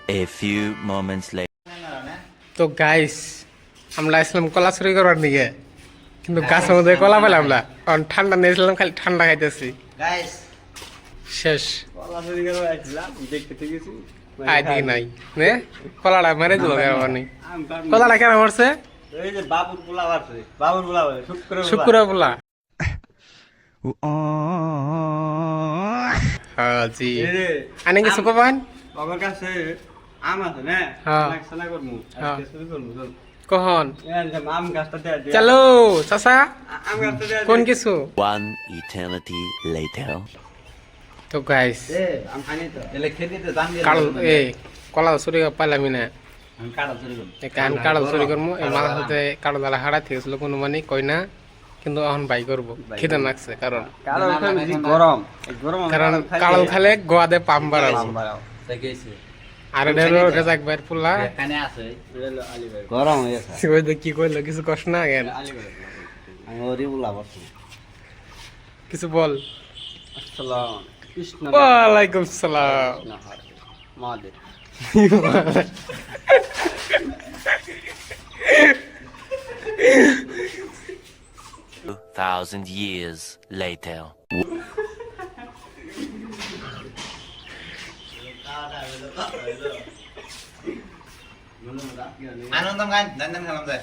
A few moments later. তো guys আমরা আসলাম কলা চুরি করবার দিকে, কিন্তু গাছের মধ্যে কলা পেলাম না, কারণ ঠান্ডা নিয়েছিলাম, খালি ঠান্ডা খাইতেছি। গাইস শেষ কলা চুরি করে আইছিলাম দেখতে গেছি আইদি নাই নে কলাটা মেরে দিল কেন কলাটা কেন মারছে? এই যে বাবুর পোলা আছে, বাবুর পোলা বলে শুক্র পোলা। হ্যাঁ জি আনে কিছু কবান বাবার কাছে আম আছে না, হ্যাঁ। লাগছনা করমু হ্যাঁ। আজকে শুরু করমু চল কখন এই যে আম গাছটা দে চলো চাচা আম গাছটা দে কোন কিছু। One eternity later. তো গাইস এ আম খানি তো এলে খেতে তো দাম দিয়ে কাল এ কলা চুরি পাইলামি না, আমি কাটা চুরি করব কান কাড়াল চুরি করবো। এই মাথা সাথে কাড়ো দালা হারা থেকেছিল কোনো মানে কই না, কিন্তু এখন বাই করবো খিদে লাগছে, কারণ কারণ গরম এই গরম কাড়াল খালে গোয়াদে পাম বাড়াবো। দেখেছি আর এটা রেজাক ভাইয়ের পোলা এখানে আছে আলী ভাই গরম হয়ে আছে ওই কি কইলো কিছু কষ্ট না গেল, আলী ভাই আমি ওরি বলা বসু কিছু বল। আসসালাম কৃষ্ণ ওয়ালাইকুম সালাম। মাদে 2,000 years later. আনন্দম গান দান খেলাম যায়